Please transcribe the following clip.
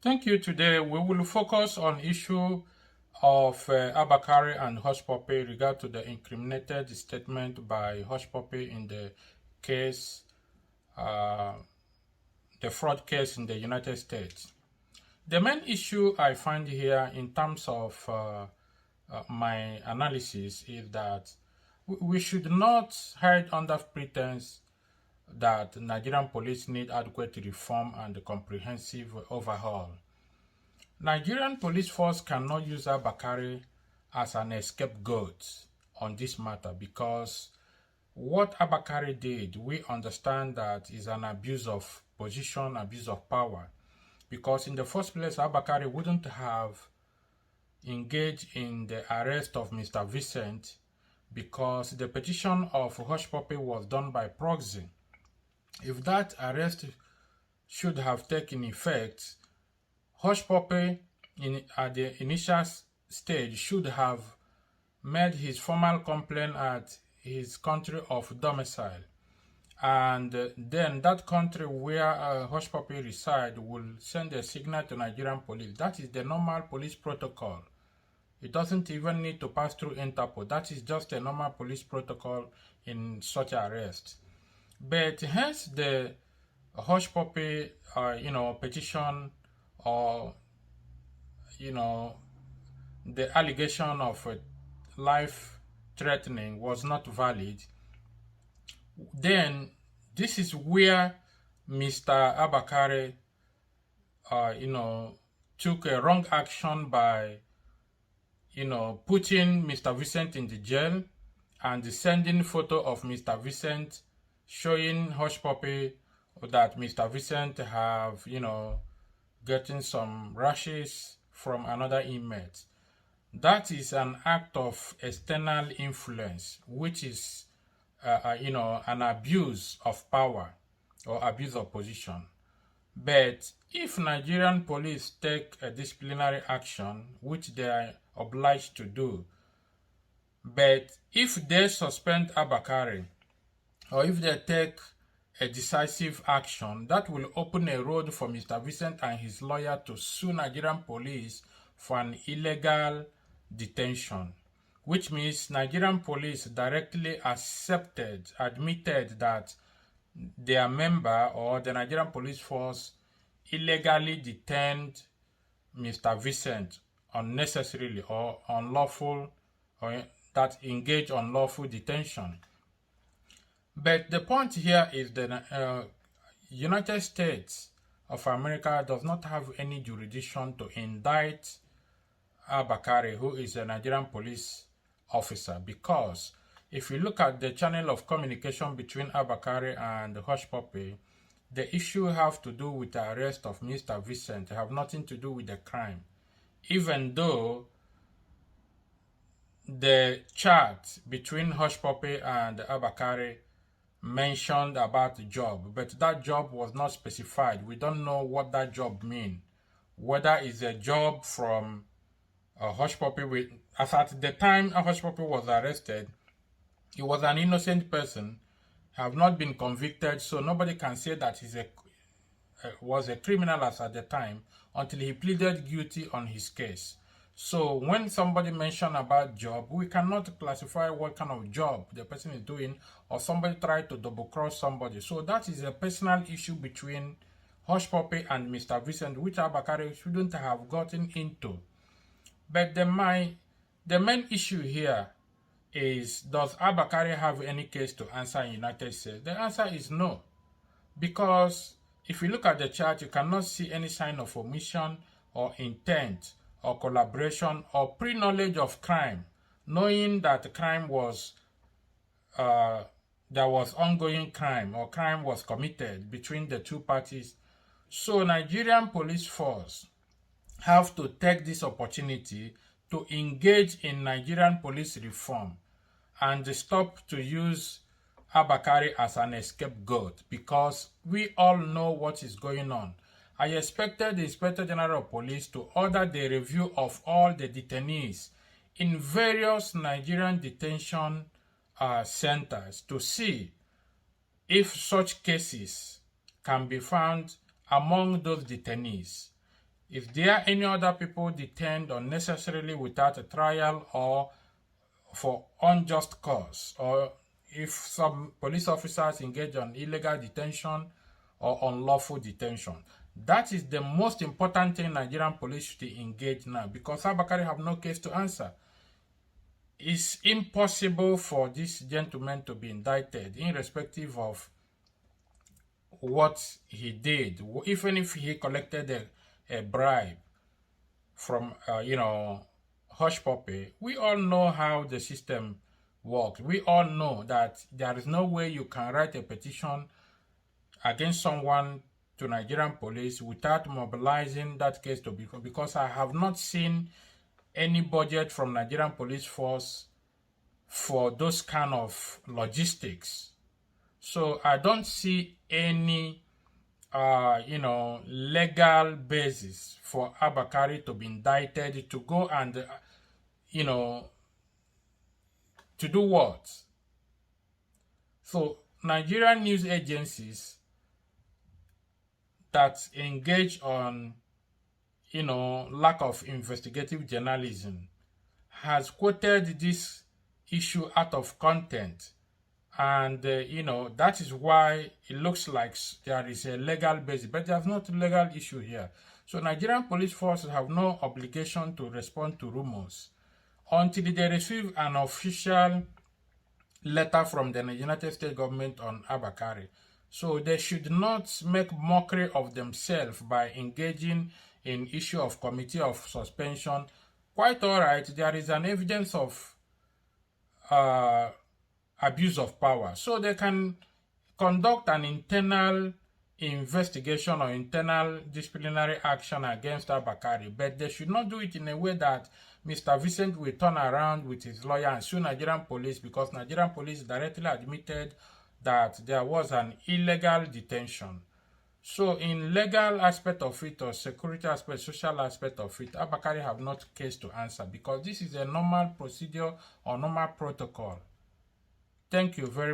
Thank you. Today we will focus on issue of Abba and Hush Puppy regard to the incriminated statement by Hush Puppy in the case, uh, the fraud case in the United States. The main issue I find here in terms of my analysis is that we should not hide under pretense that Nigerian police need adequate reform and comprehensive overhaul. Nigerian police force cannot use Abba as an scapegoat on this matter because what Abba did, we understand that is an abuse of position, abuse of power. Because in the first place, Abba wouldn't have engaged in the arrest of Mr. Vincent because the petition of Hush Puppy was done by proxy. If that arrest should have taken effect, Hush Puppy at the initial stage should have made his formal complaint at his country of domicile, and then that country where Hush Puppy reside will send a signal to Nigerian police. That is the normal police protocol. It doesn't even need to pass through Interpol. That is just a normal police protocol in such arrest. But hence the Hush Puppy, petition, or the allegation of life threatening was not valid, then this is where Mr. Abba took a wrong action by, putting Mr. Vincent in the jail and sending photo of Mr. Vincent showing Hush Puppy that Mr. Vincent have, getting some rashes from another inmate. That is an act of external influence, which is, an abuse of power or abuse of position. But if Nigerian police take a disciplinary action, which they are obliged to do, but if they suspend Abba or if they take a decisive action, that will open a road for Mr. Vincent and his lawyer to sue Nigerian police for an illegal detention, which means Nigerian police directly admitted that their member or the Nigerian police force illegally detained Mr. Vincent unnecessarily or unlawful, or that engaged unlawful detention. But the point here is that United States of America does not have any jurisdiction to indict Abba, who is a Nigerian police officer, because if you look at the channel of communication between Abba and Hush Puppy, the issue have to do with the arrest of Mr. Vincent, have nothing to do with the crime. Even though the chat between Hush Puppy and Abba mentioned about the job, but that job was not specified. We don't know what that job means. Whether it's a job from Hush Puppy, as at the time Hush Puppy was arrested, he was an innocent person, have not been convicted, so nobody can say that he was a criminal as at the time until he pleaded guilty on his case. So when somebody mentioned about job, we cannot classify what kind of job the person is doing, or somebody tried to double cross somebody. So that is a personal issue between Hush Puppy and Mr. Vincent, which Abba shouldn't have gotten into. But the main issue here is, does Abba have any case to answer in United States? The answer is no. Because if you look at the chart, you cannot see any sign of omission or intent or collaboration or pre-knowledge of crime, knowing that the crime was, there was ongoing crime or crime was committed between the two parties. So Nigerian police force have to take this opportunity to engage in Nigerian police reform and stop to use Abba as an scapegoat, because we all know what is going on. I expected the Inspector General of Police to order the review of all the detainees in various Nigerian detention centers to see if such cases can be found among those detainees. If there are any other people detained unnecessarily without a trial or for unjust cause, or if some police officers engage on illegal detention or unlawful detention, that is the most important thing Nigerian police should engage now, because Abba Kyari have no case to answer. It's impossible for this gentleman to be indicted irrespective of what he did, even if he collected a bribe from, hush puppy. We all know how the system works. We all know that there is no way you can write a petition against someone to Nigerian police without mobilizing that case to be, because I have not seen any budget from Nigerian police force for those kind of logistics. So I don't see any legal basis for Abba Kyari to be indicted, to go and to do what? So Nigerian news agencies that engage on lack of investigative journalism has quoted this issue out of content, and that is why it looks like there is a legal basis, but there's not a legal issue here. So Nigerian police forces have no obligation to respond to rumors until they receive an official letter from the United States government on Abba Kyari. So they should not make mockery of themselves by engaging in issue of committee of suspension. Quite all right, there is an evidence of abuse of power, so they can conduct an internal investigation or internal disciplinary action against Abba Kyari, but they should not do it in a way that Mr. Vincent will turn around with his lawyer and sue Nigerian police, because Nigerian police directly admitted that there was an illegal detention. So in legal aspect of it, or security aspect, social aspect of it, Abba Kyari have not case to answer, because this is a normal procedure or normal protocol. Thank you very much.